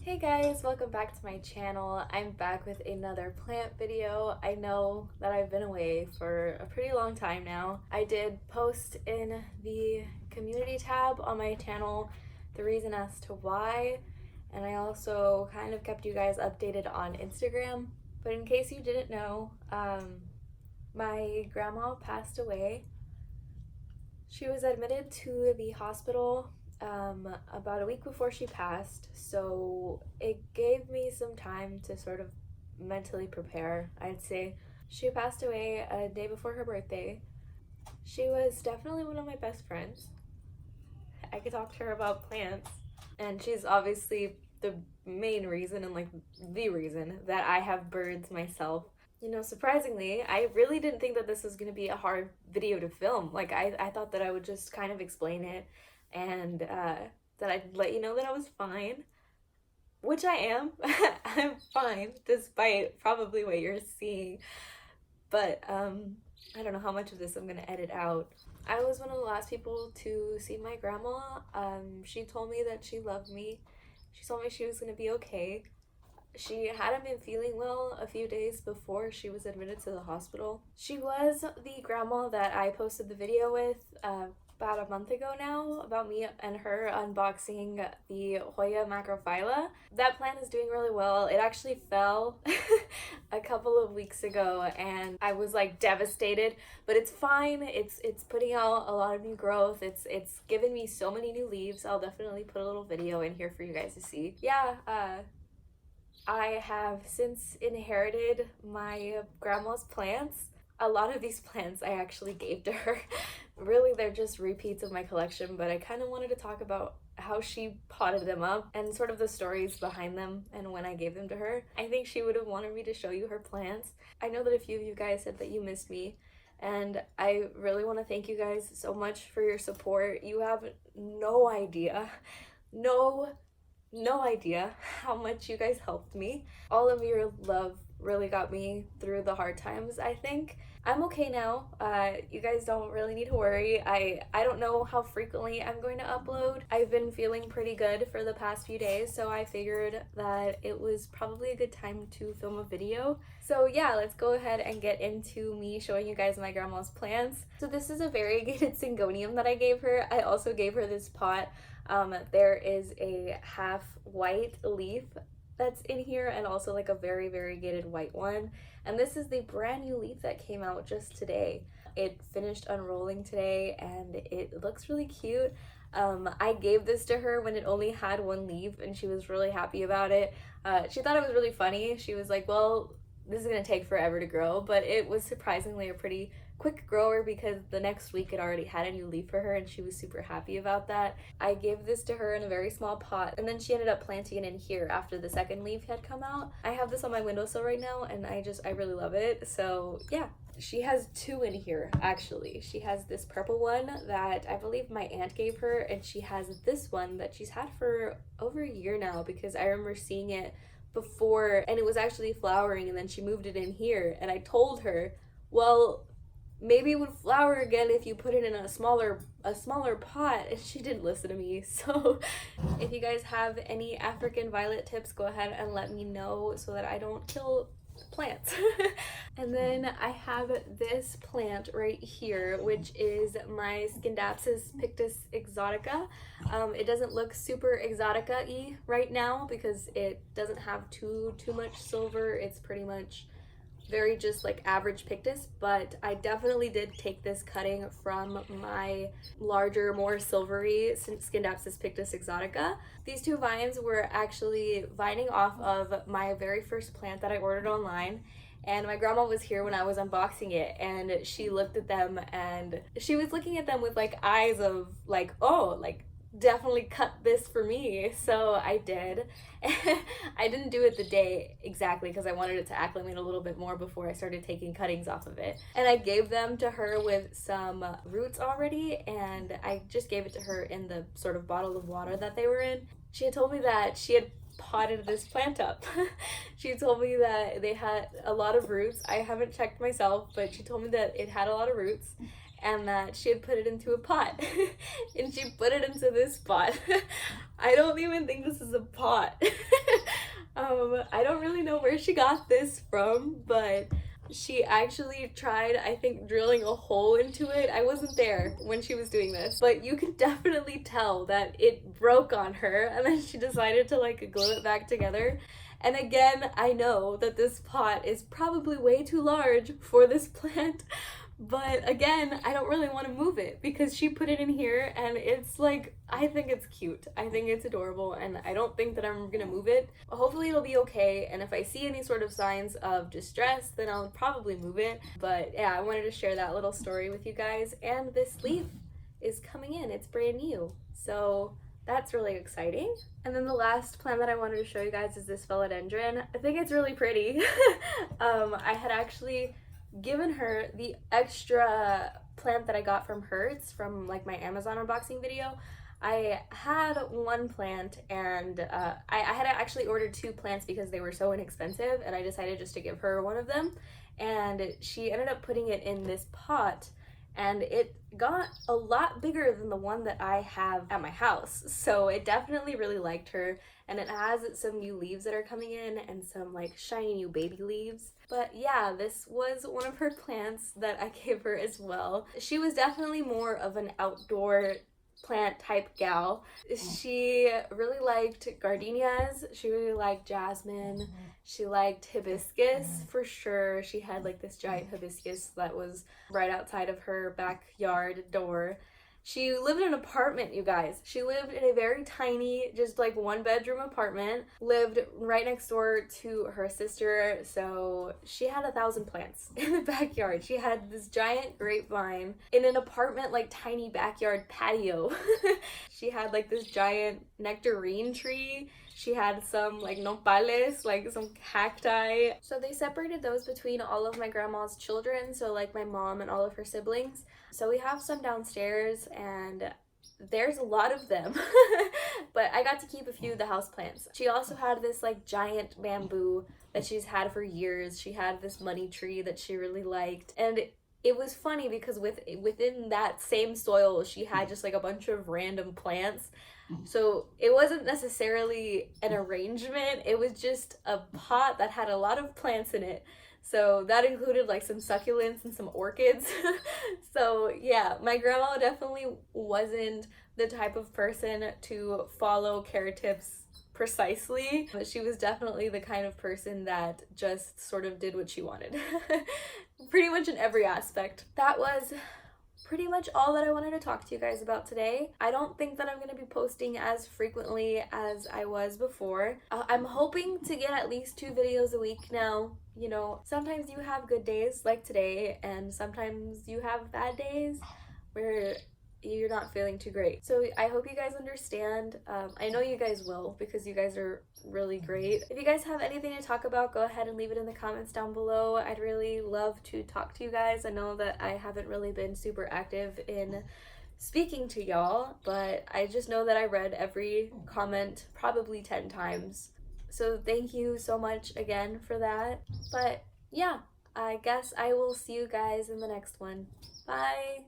Hey guys, welcome back to my channel. I'm back with another plant video. I know that I've been away for a pretty long time now. I did post in the community tab on my channel the reason as to why, and I also kind of kept you guys updated on Instagram. But in case you didn't know, my grandma passed away. She was admitted to the hospital about a week before she passed, so it gave me some time to sort of mentally prepare, I'd say. She passed away a day before her birthday. She was definitely one of my best friends. I could talk to her about plants, and she's obviously the main reason and like the reason that I have birds myself. You know, surprisingly, I really didn't think that this was going to be a hard video to film. Like, I thought that I would just kind of explain it and that I'd let you know that I was fine, which I am. I'm fine, despite probably what you're seeing. But I don't know how much of this I'm going to edit out. I was one of the last people to see my grandma. She told me that she loved me. She told me she was going to be okay. She hadn't been feeling well a few days before she was admitted to the hospital. She was the grandma that I posted the video with about a month ago now, about me and her unboxing the Hoya macrophylla. That plant is doing really well. It actually fell a couple of weeks ago and I was like devastated, but it's fine. It's putting out a lot of new growth. It's given me so many new leaves. I'll definitely put a little video in here for you guys to see. Yeah, I have since inherited my grandma's plants. A lot of these plants I actually gave to her. Really, they're just repeats of my collection, but I kind of wanted to talk about how she potted them up and sort of the stories behind them and when I gave them to her. I think she would have wanted me to show you her plants. I know that a few of you guys said that you missed me, and I really want to thank you guys so much for your support. You have no idea. No idea how much you guys helped me. All of your love really got me through the hard times, I think. I'm okay now. You guys don't really need to worry. I don't know how frequently I'm going to upload. I've been feeling pretty good for the past few days, so I figured that it was probably a good time to film a video. So yeah, let's go ahead and get into me showing you guys my grandma's plants. So this is a variegated Syngonium that I gave her. I also gave her this pot. There is a half white leaf that's in here and also like a very variegated white one. And this is the brand new leaf that came out just today. It finished unrolling today and it looks really cute. I gave this to her when it only had one leaf and she was really happy about it. She thought it was really funny. She was like, well, this is gonna take forever to grow, but it was surprisingly a pretty quick grower because the next week it already had a new leaf for her and she was super happy about that. I gave this to her in a very small pot and then she ended up planting it in here after the second leaf had come out. I have this on my windowsill right now and I really love it. So yeah, she has two in here actually. She has this purple one that I believe my aunt gave her, and she has this one that she's had for over a year now because I remember seeing it before and it was actually flowering, and then she moved it in here and I told her, well, maybe it would flower again if you put it in a smaller pot, and she didn't listen to me. So if you guys have any African violet tips, go ahead and let me know so that I don't kill plants. And then I have this plant right here, which is my Scindapsus pictus exotica. It doesn't look super exotica-y right now because it doesn't have too much silver. It's pretty much very just like average pictus, but I definitely did take this cutting from my larger, more silvery Scindapsus pictus exotica. These two vines were actually vining off of my very first plant that I ordered online, and my grandma was here when I was unboxing it and she looked at them and she was looking at them with like eyes of like, oh, like definitely cut this for me. So I did. I didn't do it the day exactly because I wanted it to acclimate a little bit more before I started taking cuttings off of it. And I gave them to her with some roots already, and I just gave it to her in the sort of bottle of water that they were in. She had told me that she had potted this plant up. She told me that they had a lot of roots. I haven't checked myself, but she told me that it had a lot of roots and that she had put it into a pot. And she put it into this pot. I don't even think this is a pot. I don't really know where she got this from, but she actually tried, I think, drilling a hole into it. I wasn't there when she was doing this, but you can definitely tell that it broke on her, and then she decided to like glue it back together. And again, I know that this pot is probably way too large for this plant, but again, I don't really want to move it because she put it in here and it's like, I think it's cute. I think it's adorable and I don't think that I'm gonna move it. Hopefully it'll be okay, and if I see any sort of signs of distress, then I'll probably move it. But yeah, I wanted to share that little story with you guys, and this leaf is coming in. It's brand new. So that's really exciting. And then the last plant that I wanted to show you guys is this philodendron. I think it's really pretty. I had actually given her the extra plant that I got from Hertz from like my Amazon unboxing video. I had one plant and I had actually ordered 2 plants because they were so inexpensive, and I decided just to give her one of them, and she ended up putting it in this pot and it got a lot bigger than the one that I have at my house. So it definitely really liked her, and it has some new leaves that are coming in and some like shiny new baby leaves. But yeah, this was one of her plants that I gave her as well. She was definitely more of an outdoor plant type gal. She really liked gardenias, she really liked jasmine, she liked hibiscus for sure. She had like this giant hibiscus that was right outside of her backyard door. She lived in an apartment, you guys. She lived in a very tiny, just like 1-bedroom apartment, lived right next door to her sister, so she had 1,000 plants in the backyard. She had this giant grapevine in an apartment, like tiny backyard patio. She had like this giant nectarine tree. She had some like nopales, like some cacti. So they separated those between all of my grandma's children, so like my mom and all of her siblings. So we have some downstairs and there's a lot of them. But I got to keep a few of the houseplants. She also had this like giant bamboo that she's had for years. She had this money tree that she really liked. And it was funny because within that same soil, she had just like a bunch of random plants. So it wasn't necessarily an arrangement, it was just a pot that had a lot of plants in it. So that included like some succulents and some orchids. So yeah, my grandma definitely wasn't the type of person to follow care tips precisely, but she was definitely the kind of person that just sort of did what she wanted. Pretty much in every aspect. That was pretty much all that I wanted to talk to you guys about today. I don't think that I'm going to be posting as frequently as I was before. I'm hoping to get at least 2 videos a week now. You know, sometimes you have good days like today, and sometimes you have bad days where you're not feeling too great. So I hope you guys understand. I know you guys will, because you guys are really great. If you guys have anything to talk about, go ahead and leave it in the comments down below. I'd really love to talk to you guys. I know that I haven't really been super active in speaking to y'all, but I just know that I read every comment probably 10 times. So thank you so much again for that. But yeah, I guess I will see you guys in the next one. Bye!